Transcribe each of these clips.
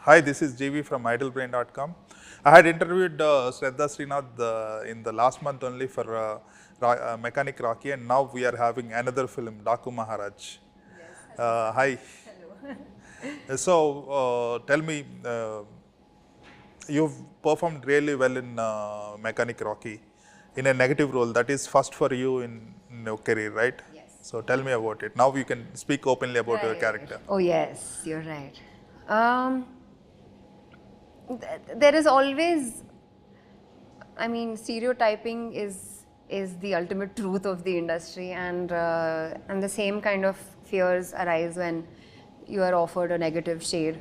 Hi, this is Jeevi from idlebrain.com. I had interviewed Shraddha Srinath in the last month only for Mechanic Rocky, and now we are having another film, Daku Maharaj. Hi. So, tell me, you've performed really well in Mechanic Rocky in a negative role. That is first for you in your career, right? Yes. So, tell me about it. Now you can speak openly about your Right. character. Oh yes, you're right. There is always, I mean, stereotyping is the ultimate truth of the industry, and the same kind of fears arise when you are offered a negative shade.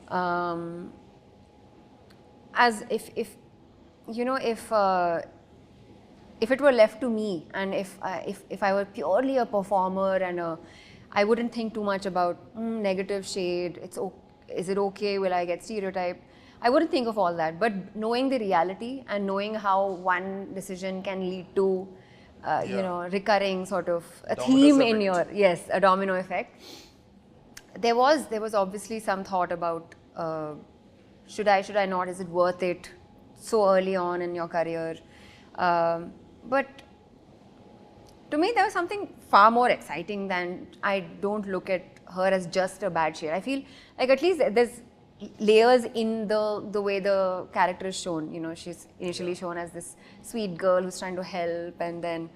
Um, as if you know if it were left to me, and if I were purely a performer and I wouldn't think too much about negative shade. Is it okay? Will I get stereotyped? I wouldn't think of all that. But knowing the reality and knowing how one decision can lead to, recurring sort of a Dominoes theme in effect. your a domino effect. There was obviously some thought about should I not? Is it worth it so early on in your career? But to me, there was something far more exciting than I don't look at her as just a bad shade. I feel like at least there's layers in the way the character is shown. You know, she's initially shown as this sweet girl who's trying to help, and then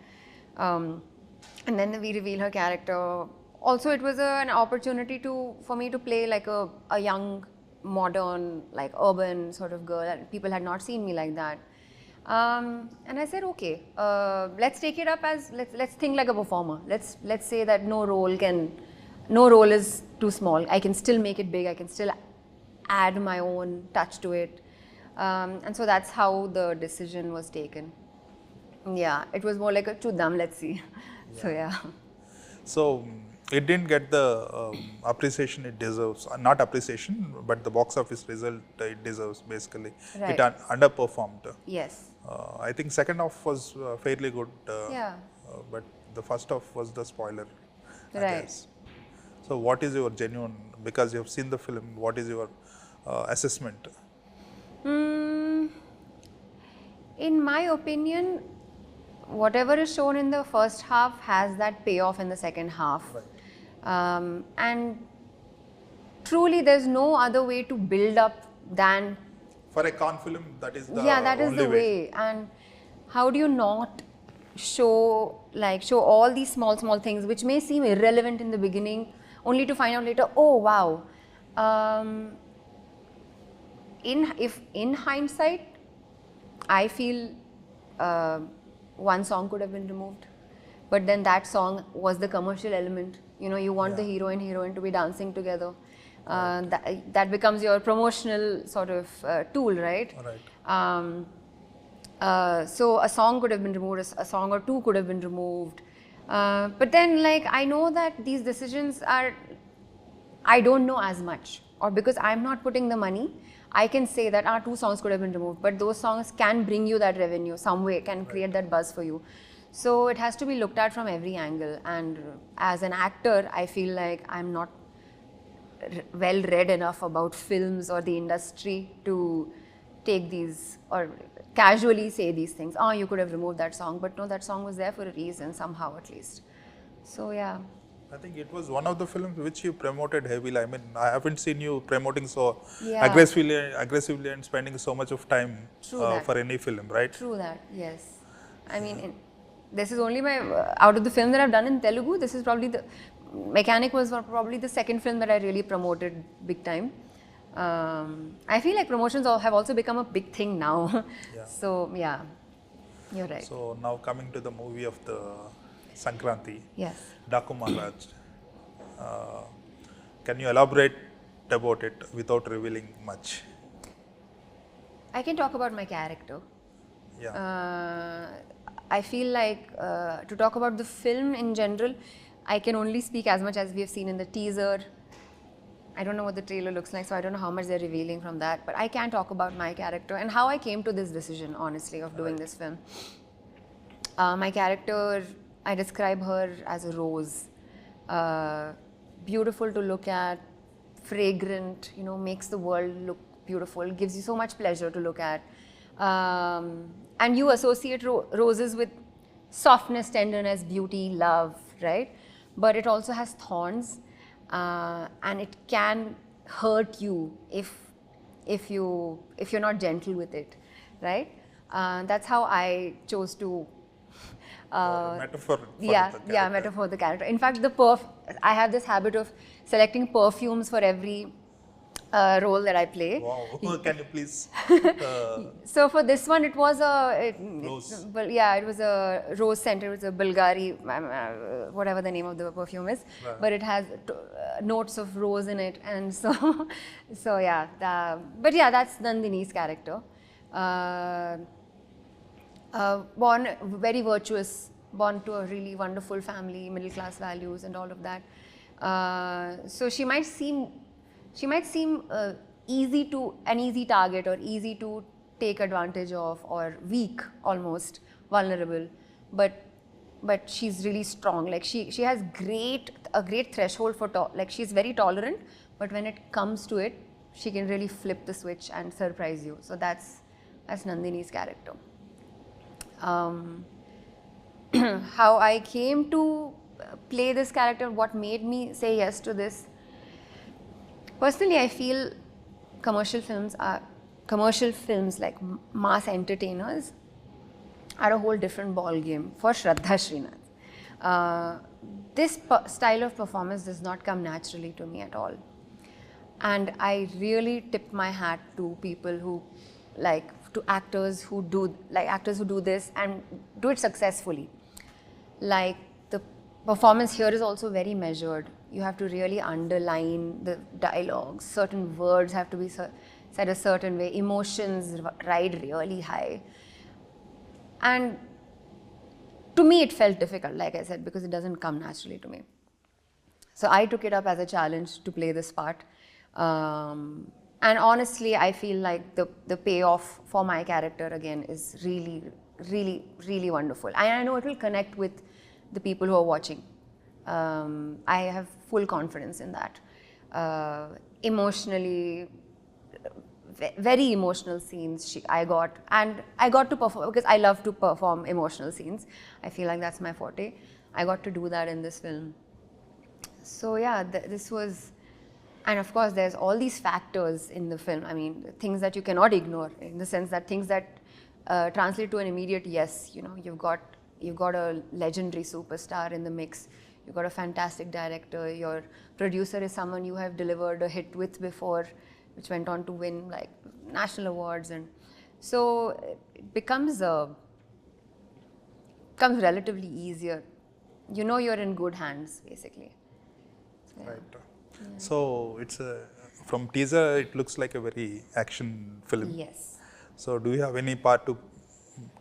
we reveal her character. Also, it was an opportunity for me to play like a young, modern, like urban sort of girl. And people had not seen me like that. And I said, okay, let's take it up as let's think like a performer. Let's say that no role is too small. I can still make it big. I can still add my own touch to it. And so that's how the decision was taken. Yeah, it was more like a chudam. Let's see. So yeah. So it didn't get the appreciation it deserves. Not appreciation, but the box office result it deserves. Basically, Right. it underperformed. Yes. I think second half was fairly good. Yeah. But the first half was the spoiler, I Right. guess. So what is your genuine? Because you have seen the film, what is your assessment? In my opinion, whatever is shown in the first half has that payoff in the second half. And truly, there's no other way to build up than For a con film, that is the that is only the way. And how do you not show all these small things which may seem irrelevant in the beginning, only to find out later, oh wow. If in hindsight, I feel one song could have been removed, but then that song was the commercial element. You know, you want the hero and heroine to be dancing together. That becomes your promotional sort of tool, right? Right. So a song could have been removed, a song or two could have been removed. But then, like, I know that these decisions I don't know as much, or because I'm not putting the money, I can say that 2 songs could have been removed, but those songs can bring you that revenue some way, can create that buzz for you. So it has to be looked at from every angle. And as an actor, I feel like I'm not well read enough about films or the industry to take these or casually say these things. Oh, you could have removed that song, but no, that song was there for a reason, somehow at least. So yeah. I think it was one of the films which you promoted heavily. I mean, I haven't seen you promoting so Yeah. aggressively and spending so much of time for any film, right? True that, yes. I mean, this is only my, out of the film that I've done in Telugu, this is probably Mechanic was probably the second film that I really promoted big time. I feel like promotions have also become a big thing now. Yeah. So yeah, you're right. So now coming to the movie of the Sankranti, Yes. Daku Maharaj. Can you elaborate about it without revealing much? I can talk about my character. Yeah. I feel like to talk about the film in general, I can only speak as much as we have seen in the teaser. I don't know what the trailer looks like, so I don't know how much they're revealing from that. But I can talk about my character and how I came to this decision, honestly, of doing this film. My character, I describe her as a rose. Beautiful to look at, fragrant, makes the world look beautiful, gives you so much pleasure to look at. And you associate roses with softness, tenderness, beauty, love, right? But it also has thorns, and it can hurt you if you're not gentle with it, right? That's how I chose to. Metaphor. Metaphor the character. In fact, I have this habit of selecting perfumes for every role that I play. Wow. Can you please? So for this one, it was Rose. it was a rose scent. It was a Bulgari, whatever the name of the perfume is, Right. but it has notes of rose in it, and so, but yeah, that's Nandini's character. Born very virtuous, born to a really wonderful family, middle class values, and all of that. So she might seem an easy target, or easy to take advantage of, or weak, almost vulnerable, but she's really strong. Like she has a great threshold for like she's very tolerant, but when it comes to it, she can really flip the switch and surprise you. So that's Nandini's character. How I came to play this character, what made me say yes to this. Personally, I feel commercial films like mass entertainers are a whole different ball game for Shraddha Srinath. This style of performance does not come naturally to me at all. And I really tip my hat to people who to actors who do this and do it successfully. Like, the performance here is also very measured. You have to really underline the dialogues. Certain words have to be said a certain way. Emotions ride really high. And to me, it felt difficult, like I said, because it doesn't come naturally to me. So I took it up as a challenge to play this part. And honestly, I feel like the payoff for my character again is really, really, really wonderful. And I know it will connect with the people who are watching. I have full confidence in that. Emotionally, very emotional scenes I got to perform, because I love to perform emotional scenes. I feel like that's my forte. I got to do that in this film. So yeah, this was. And of course, there's all these factors in the film. I mean, things that you cannot ignore, in the sense that things that translate to an immediate yes. You've got a legendary superstar in the mix. You've got a fantastic director. Your producer is someone you have delivered a hit with before, which went on to win like national awards, and so it becomes relatively easier. You're in good hands, basically. So, yeah. Right. So it's from teaser, it looks like a very action film. Yes. So do you have any part to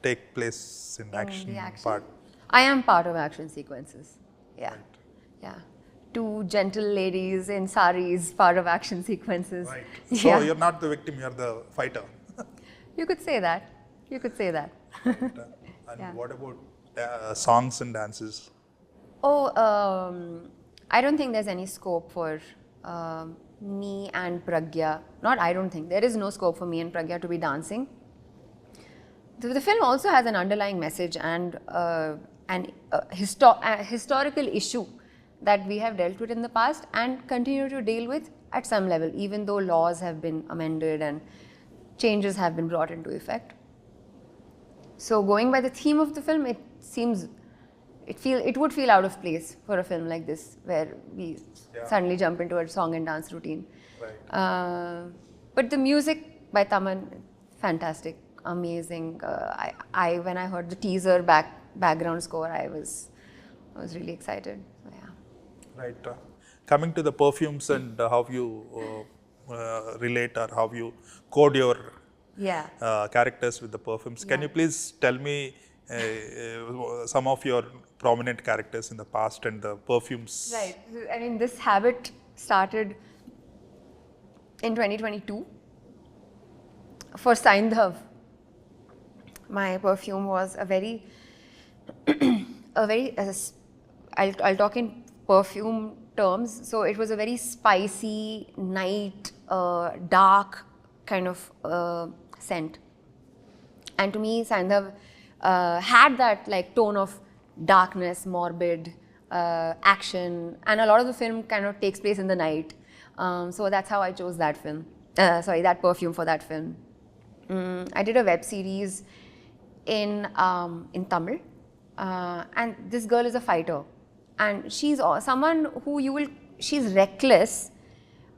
take place in action part? I am part of action sequences. Yeah. Right. Yeah. Two gentle ladies in saris, part of action sequences. Right. So you're not the victim, you're the fighter. You could say that. Right. And what about songs and dances? I don't think there's any scope for me and Pragya. Not I don't think. There is no scope for me and Pragya to be dancing. The film also has an underlying message and an historical issue that we have dealt with in the past and continue to deal with at some level, even though laws have been amended and changes have been brought into effect. So going by the theme of the film, it would feel out of place for a film like this, where we suddenly jump into a song and dance routine. Right. But the music by Taman, fantastic, amazing. When I heard the teaser background score, I was really excited. So, yeah. Right. Coming to the perfumes and how you relate or how you code your characters with the perfumes. Can you please tell me some of your prominent characters in the past and the perfumes? Right. I mean, this habit started in 2022. For Saindhav, my perfume was I'll talk in perfume terms. So it was a very spicy, night, dark kind of scent. And to me, Sandhav had that like tone of darkness, morbid, action, and a lot of the film kind of takes place in the night. So that's how I chose that film. That perfume for that film. I did a web series in Tamil, and this girl is a fighter, and she's someone who she's reckless,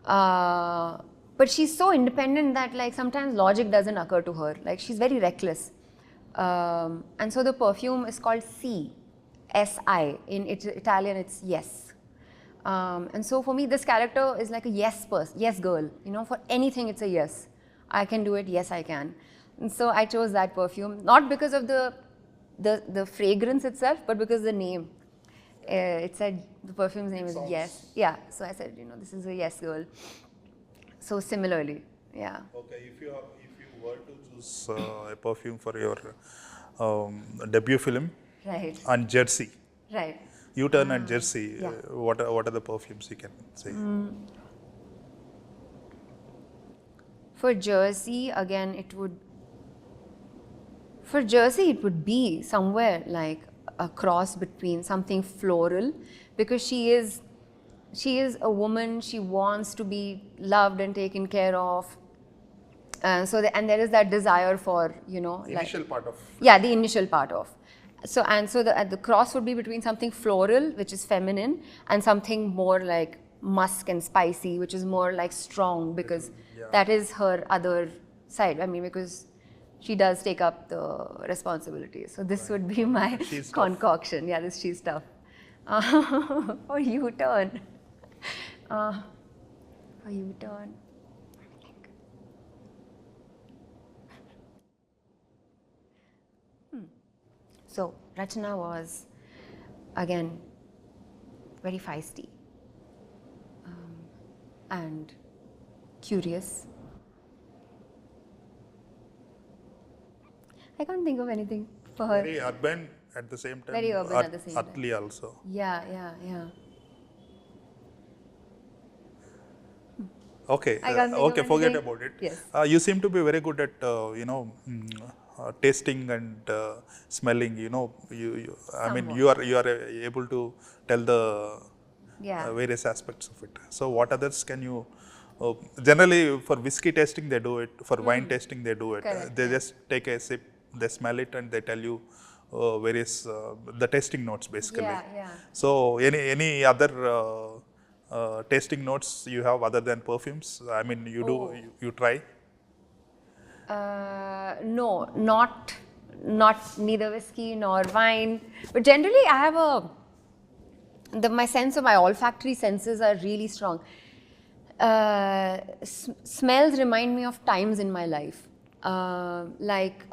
but she's so independent that like sometimes logic doesn't occur to her. Like she's very reckless, and so the perfume is called S-I. In Italian, it's yes. And so for me, this character is like a yes girl. You know, for anything, it's a yes. I can do it. Yes, I can. And so I chose that perfume, not because of the fragrance itself, but because the name. It said the perfume's name is Yes. Yeah. So I said, this is a yes girl. So similarly, yeah. Okay. If you were to choose a perfume for your debut film, right, on Jersey, right, U-turn and Jersey, yeah. What are the perfumes you can say? For Jersey, again, it would be somewhere like a cross between something floral, because she is a woman. She wants to be loved and taken care of. And there is that desire for Initial part of. Yeah, the initial part of. So the cross would be between something floral, which is feminine, and something more like musk and spicy, which is more like strong, because that is her other side. I mean, because she does take up the responsibility. So this would be my concoction. Tough. Yeah, this she's tough. Or U-turn. Or U-turn. So Rachana was, again, very feisty and curious. I can't think of anything for her. Very urban at the same time. Very urban at the same time. Earthly also. Yeah. Okay. I can't think of Forget anything. about it. Yes. You seem to be very good at tasting and smelling. I mean, you are able to tell the various aspects of it. So what others can you? Generally, for whiskey tasting they do it. For wine tasting they do it. Correct, They just take a sip, they smell it, and they tell you various the tasting notes basically. Yeah. So any other tasting notes you have other than perfumes? I mean, you try? No, not neither whiskey nor wine. But generally, I have my olfactory senses are really strong. Smells remind me of times in my life, like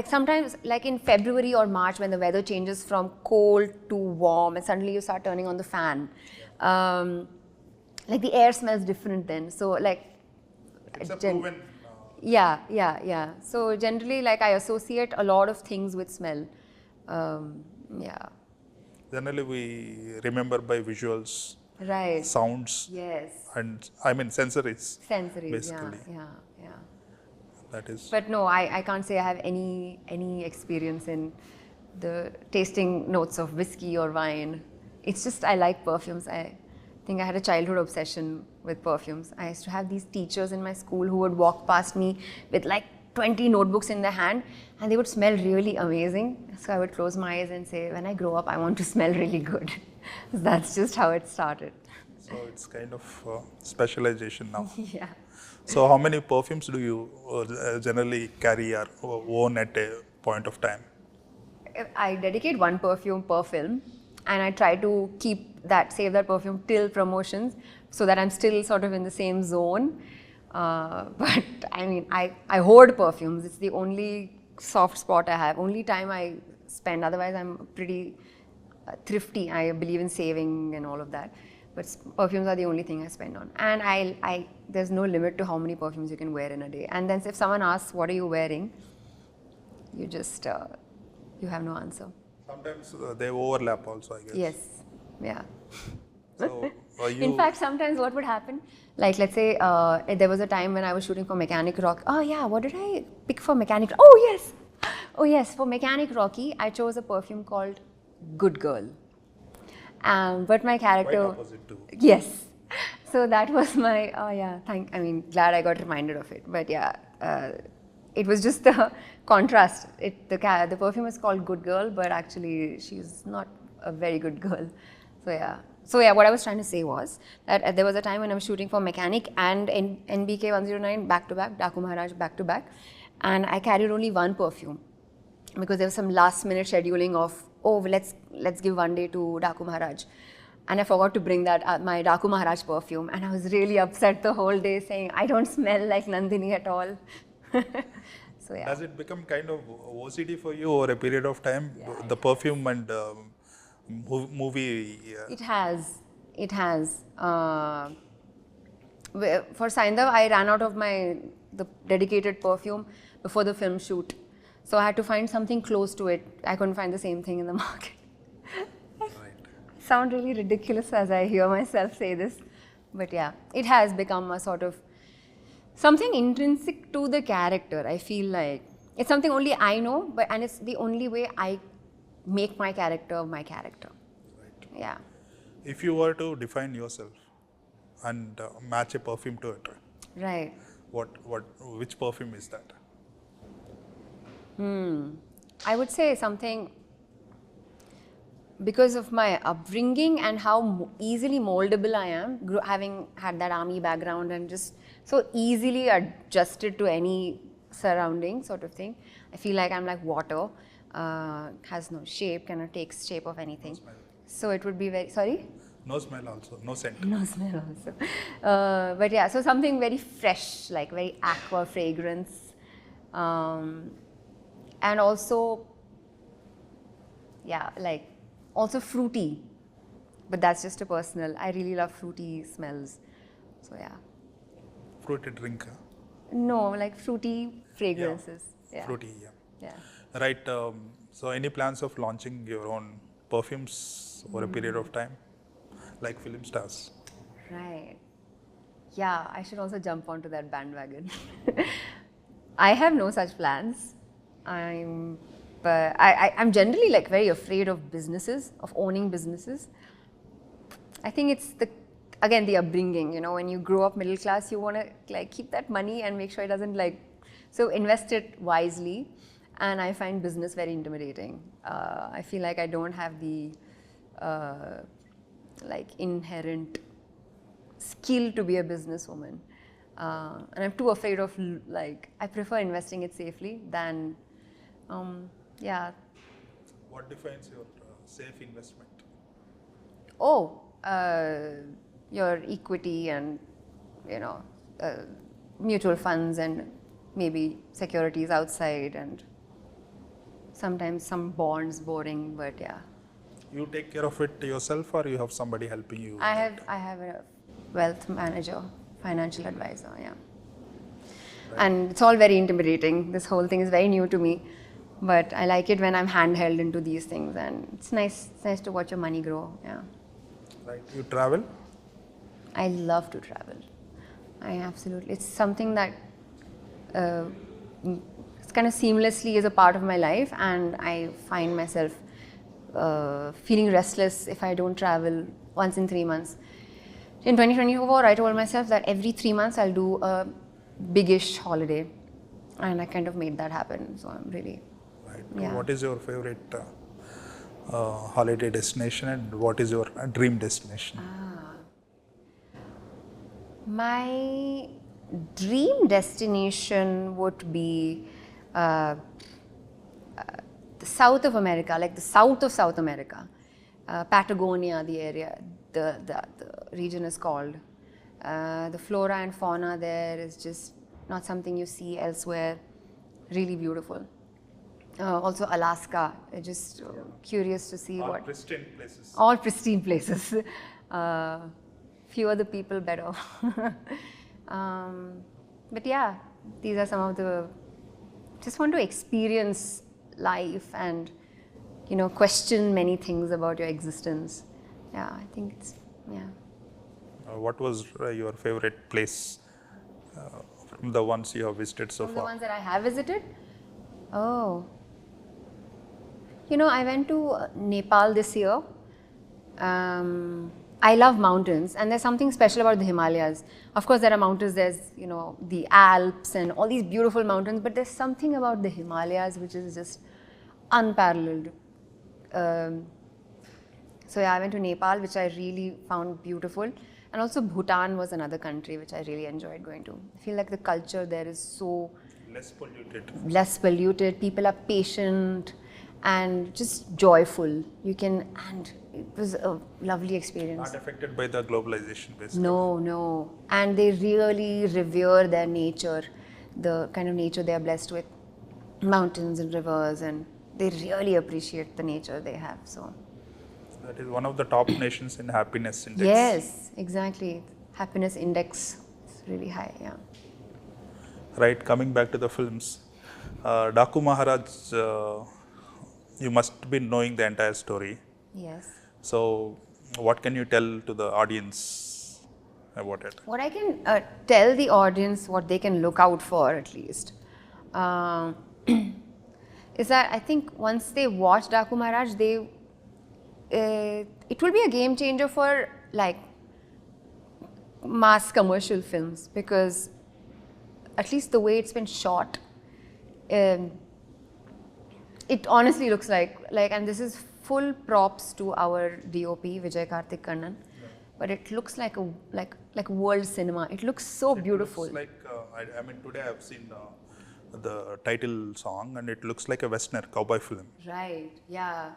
sometimes, like in February or March, when the weather changes from cold to warm, and suddenly you start turning on the fan. Like the air smells different then. So like, it's a proven. Yeah. So generally, like I associate a lot of things with smell. Yeah. Generally, we remember by visuals. Right. Sounds. Yes. And I mean sensories. Sensories. Basically. Yeah. That is. But no, I can't say I have any experience in the tasting notes of whiskey or wine. It's just I like perfumes. I think I had a childhood obsession with perfumes. I used to have these teachers in my school who would walk past me with like 20 notebooks in their hand, and they would smell really amazing. So I would close my eyes and say, when I grow up, I want to smell really good. That's just how it started. So it's kind of specialization now. Yeah. So how many perfumes do you generally carry or own at a point of time? I dedicate one perfume per film, and I try to save that perfume till promotions, so that I'm still sort of in the same zone. But I mean, I hoard perfumes. It's the only soft spot I have. Only time I spend. Otherwise, I'm pretty thrifty. I believe in saving and all of that. But perfumes are the only thing I spend on. And there's no limit to how many perfumes you can wear in a day. And then if someone asks, what are you wearing? You just, you have no answer. Sometimes they overlap also, I guess. Yes. Yeah. So, you... In fact, sometimes what would happen, like let's say there was a time when I was shooting for Mechanic Rock. Oh yeah, what did I pick for Mechanic? Oh yes, for Mechanic Rocky, I chose a perfume called Good Girl. But my quite character, opposite too. yes. So that was my, oh yeah, glad I got reminded of it. But yeah, it was just the contrast. The perfume is called Good Girl, but actually she's not a very good girl. So yeah, what I was trying to say was that there was a time when I was shooting for Mechanic and NBK 109 back to back, Daku Maharaj back to back, and I carried only one perfume because there was some last minute scheduling of, oh, let's give one day to Daku Maharaj. And I forgot to bring that my Daku Maharaj perfume, and I was really upset the whole day, saying I don't smell like Nandini at all. So yeah. Does it become kind of OCD for you over a period of time? The perfume and movie. It has. It has. For Saindav, I ran out of the dedicated perfume before the film shoot. So I had to find something close to it. I couldn't find the same thing in the market. Right. Sound really ridiculous as I hear myself say this. But yeah, it has become a sort of something intrinsic to the character. I feel like it's something only I know, and it's the only way I make my character my character. Right. Yeah. If you were to define yourself and match a perfume to it, Right. which perfume is that? I would say something because of my upbringing and how easily moldable I am, having had that army background and just so easily adjusted to any surrounding sort of thing. I feel like I'm like water, has no shape, cannot take shape of anything. No smell. So it would be very, sorry? No smell also, no scent. No smell also. But yeah, so something very fresh, like very aqua fragrance. And also, yeah, like also fruity. But that's just a personal, I really love fruity smells. So yeah. Fruity drink. No, like fruity fragrances. Yeah. Fruity, yeah. Yeah. Right. So any plans of launching your own perfumes over a period of time, like film stars? Right. Yeah, I should also jump onto that bandwagon. I have no such plans. I'm generally like very afraid of businesses, of owning businesses. I think it's again the upbringing. You know, when you grow up middle class, you want to like keep that money and make sure it doesn't so invest it wisely. And I find business very intimidating. I feel like I don't have the inherent skill to be a businesswoman. And I'm too afraid of I prefer investing it safely than, yeah. What defines your safe investment? Oh, your equity and, mutual funds and maybe securities outside and sometimes some bonds, boring, but yeah. You take care of it yourself or you have somebody helping you? I have a wealth manager, financial advisor, yeah. Right. And it's all very intimidating. This whole thing is very new to me, but I like it when I'm handheld into these things, and it's nice to watch your money grow, yeah. Right. You travel? I love to travel. It's something that it's kind of seamlessly is a part of my life, and I find myself feeling restless if I don't travel once in 3 months. In 2024, I told myself that every 3 months I'll do a biggish holiday, and I kind of made that happen. So I'm really, right. Yeah. What is your favorite holiday destination, and what is your dream destination? My dream destination would be the south of America, like the south of South America, Patagonia, the area, the region is called. The flora and fauna there is just not something you see elsewhere. Really beautiful. Also Alaska, just curious to see All pristine places. All pristine places. Fewer the people, better. But yeah, these are some of the. Just want to experience life and, question many things about your existence. Yeah, I think it's, yeah. What was your favorite place from the ones you have visited so From the far? ones that I have visited? Oh. You know, I went to Nepal this year. I love mountains, and there's something special about the Himalayas. Of course, there are mountains, there's, you know, the Alps and all these beautiful mountains, but there's something about the Himalayas which is just unparalleled. Um, so yeah, I went to Nepal, which I really found beautiful. And also Bhutan was another country which I really enjoyed going to. I feel like the culture there is so Less polluted. less polluted, people are patient and just joyful. You can, and it was a lovely experience. Not affected by the globalization, basically. No, no. And they really revere their nature, the kind of nature they are blessed with, mountains and rivers, and they really appreciate the nature they have. So, That is one of the top nations in happiness index. yes, exactly. Happiness index is really high, yeah. Right, coming back to the films, Daku Maharaj, you must be knowing the entire story. Yes. So, what can you tell to the audience about it? What I can tell the audience, what they can look out for at least, uh, is that I think once they watch Daku Maharaj, it will be a game changer for like mass commercial films, because at least the way it's been shot, it honestly looks like, and this is full props to our DOP Vijay Karthik Kannan, but it looks like a like world cinema. It looks so beautiful. It looks like, I mean, today I have seen the title song and it looks like a Western cowboy film. Right. Yeah.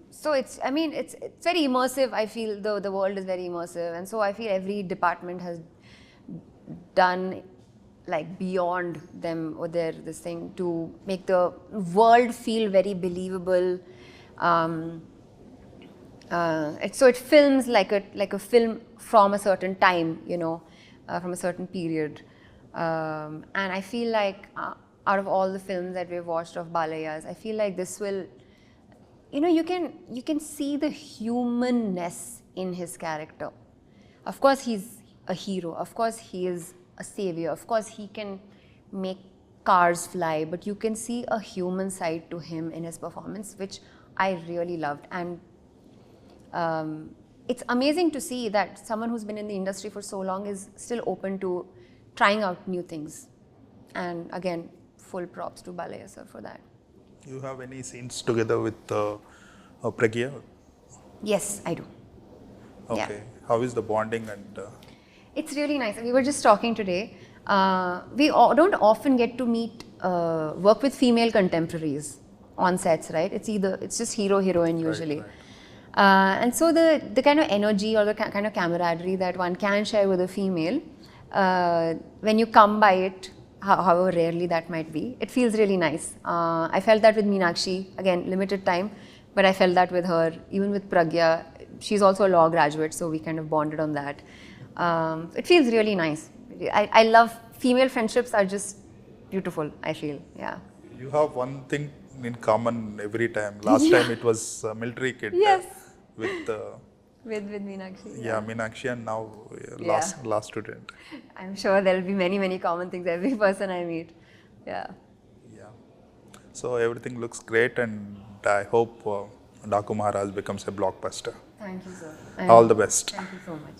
So it's, I mean, it's very immersive. I feel the world is very immersive, and so I feel every department has done like beyond them or their this thing to make the world feel very believable. So it films like a film from a certain time, you know, from a certain period. And I feel like out of all the films that we've watched of Balayyas, I feel like this will, you know, you can see the humanness in his character. Of course, he's a hero. Of course, he is a savior. Of course, he can make cars fly, but you can see a human side to him in his performance, which I really loved. And it's amazing to see that someone who's been in the industry for so long is still open to trying out new things. And again, full props to Balayya sir for that. You have any scenes together with Pragya? Yes, I do. Okay. Yeah. How is the bonding and It's really nice. We were just talking today. We don't often get to meet, work with female contemporaries on sets, right? It's just hero, heroine usually. right. And so the kind of energy or the kind of camaraderie that one can share with a female, when you come by it, however rarely that might be, it feels really nice. I felt that with Meenakshi, again, limited time, but I felt that with her, even with Pragya. She's also a law graduate, so we kind of bonded on that. It feels really nice. I love female friendships are just beautiful, I feel, yeah. you have one thing in common every time. Last time it was military kid Yes. with With Meenakshi. yeah, Meenakshi, and now Yeah. last student. I'm sure there will be many common things every person I meet. Yeah. Yeah. So everything looks great, and I hope Daku Maharaj becomes a blockbuster. Thank you, sir. All the best. Thank you so much.